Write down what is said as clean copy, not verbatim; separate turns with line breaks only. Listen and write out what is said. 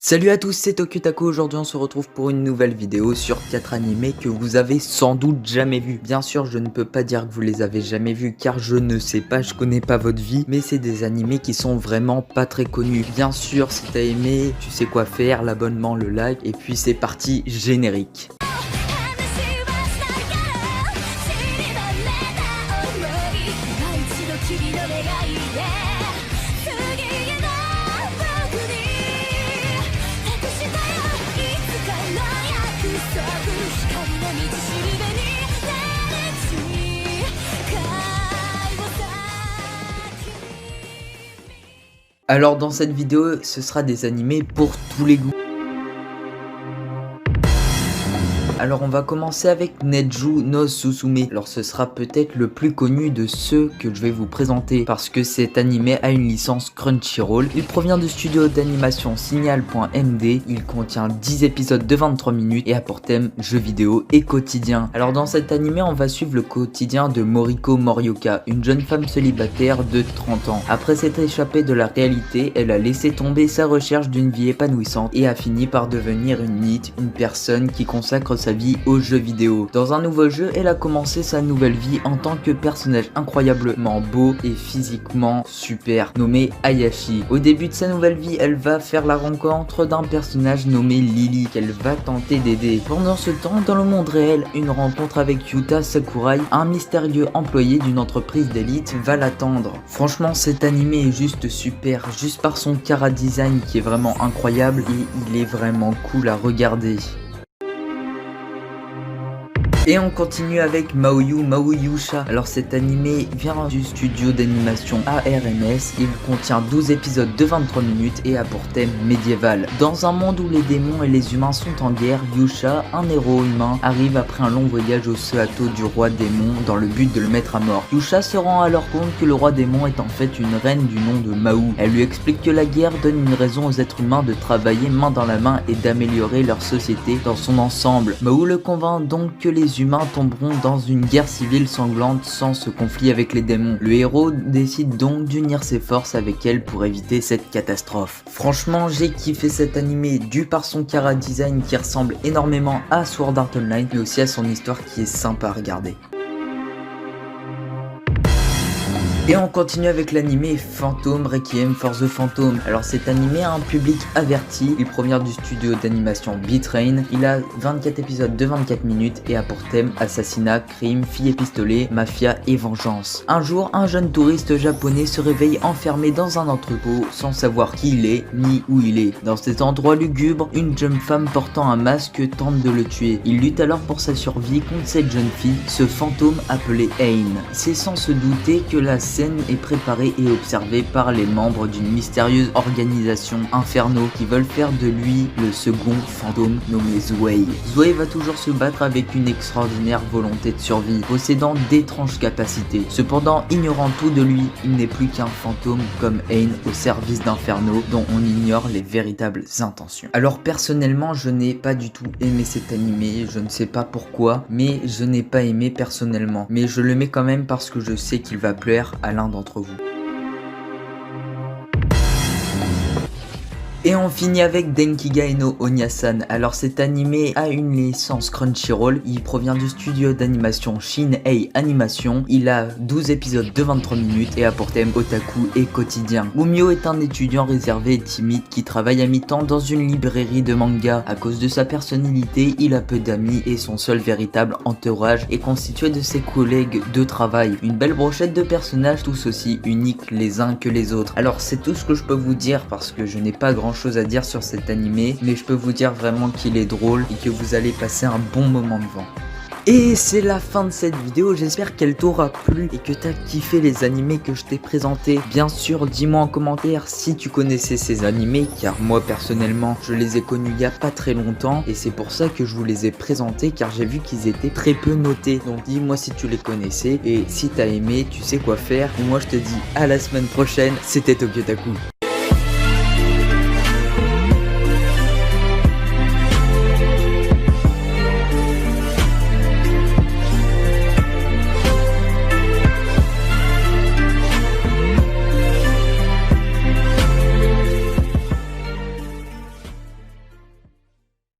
Salut à tous, c'est Tokyotako. Aujourd'hui on se retrouve pour une nouvelle vidéo sur 4 animés que vous avez sans doute jamais vus. Bien sûr je ne peux pas dire que vous les avez jamais vus car je ne sais pas, je connais pas votre vie, mais c'est des animés qui sont vraiment pas très connus. Bien sûr si t'as aimé, tu sais quoi faire, l'abonnement, le like, et puis c'est parti, générique. Alors dans cette vidéo, ce sera des animés pour tous les goûts. Alors on va commencer avec Neju no Susume. Alors ce sera peut-être le plus connu de ceux que je vais vous présenter parce que cet animé a une licence Crunchyroll. Il provient du studio d'animation Signal.md. Il contient 10 épisodes de 23 minutes et a pour thème jeux vidéo et quotidien. Alors dans cet animé on va suivre le quotidien de Moriko Morioka, une jeune femme célibataire de 30 ans. Après s'être échappée de la réalité, elle a laissé tomber sa recherche d'une vie épanouissante et a fini par devenir une NEET, une personne qui consacre sa vie aux jeux vidéo. Dans un nouveau jeu, elle a commencé sa nouvelle vie en tant que personnage incroyablement beau et physiquement super, nommé Hayashi. Au début de sa nouvelle vie, elle va faire la rencontre d'un personnage nommé Lily, qu'elle va tenter d'aider. Pendant ce temps, dans le monde réel, une rencontre avec Yuta Sakurai, un mystérieux employé d'une entreprise d'élite, va l'attendre. Franchement, cet animé est juste super, juste par son chara design qui est vraiment incroyable et il est vraiment cool à regarder. Et on continue avec Maoyu Maoyusha. Alors cet animé vient du studio d'animation ARMS. Il contient 12 épisodes de 23 minutes et a pour thème médiéval. Dans un monde où les démons et les humains sont en guerre, Yusha, un héros humain, arrive après un long voyage au château du roi démon dans le but de le mettre à mort. Yusha se rend alors compte que le roi démon est en fait une reine du nom de Mahou. Elle lui explique que la guerre donne une raison aux êtres humains de travailler main dans la main et d'améliorer leur société dans son ensemble. Mahou le convainc donc que les humains tomberont dans une guerre civile sanglante sans ce conflit avec les démons. Le héros décide donc d'unir ses forces avec elle pour éviter cette catastrophe. Franchement, j'ai kiffé cet animé dû par son chara design qui ressemble énormément à Sword Art Online, mais aussi à son histoire qui est sympa à regarder. Et on continue avec l'animé Phantom Requiem for the Phantom. Alors cet animé a un public averti, il provient du studio d'animation Beatrain. Il a 24 épisodes de 24 minutes et a pour thème assassinat, crime, filles et pistolets, mafia et vengeance. Un jour, un jeune touriste japonais se réveille enfermé dans un entrepôt sans savoir qui il est ni où il est. Dans cet endroit lugubre, une jeune femme portant un masque tente de le tuer. Il lutte alors pour sa survie contre cette jeune fille, ce fantôme appelé Ain. C'est sans se douter que la scène est préparée et observée par les membres d'une mystérieuse organisation Inferno qui veulent faire de lui le second fantôme nommé Zwei. Zwei va toujours se battre avec une extraordinaire volonté de survie, possédant d'étranges capacités. Cependant, ignorant tout de lui, il n'est plus qu'un fantôme comme Ain au service d'Inferno dont on ignore les véritables intentions. Alors personnellement, je n'ai pas du tout aimé cet animé, je ne sais pas pourquoi, mais je n'ai pas aimé personnellement. Mais je le mets quand même parce que je sais qu'il va plaire à l'un d'entre vous. Et on finit avec Denkigai no Onyasan. Alors cet animé a une licence Crunchyroll, il provient du studio d'animation Shin-Ei Animation. Il a 12 épisodes de 23 minutes et a pour thème otaku et quotidien. Umio est un étudiant réservé et timide qui travaille à mi-temps dans une librairie de manga. À cause de sa personnalité, il a peu d'amis et son seul véritable entourage est constitué de ses collègues de travail. Une belle brochette de personnages tous aussi uniques les uns que les autres. Alors c'est tout ce que je peux vous dire parce que je n'ai pas grand chose à dire sur cet animé, mais je peux vous dire vraiment qu'il est drôle et que vous allez passer un bon moment devant. Et c'est la fin de cette vidéo, j'espère qu'elle t'aura plu et que t'as kiffé les animés que je t'ai présentés. Bien sûr, dis-moi en commentaire si tu connaissais ces animés, car moi personnellement, je les ai connus il y a pas très longtemps et c'est pour ça que je vous les ai présentés, car j'ai vu qu'ils étaient très peu notés. Donc dis-moi si tu les connaissais et si t'as aimé, tu sais quoi faire. Et moi je te dis à la semaine prochaine, c'était Tokyotako.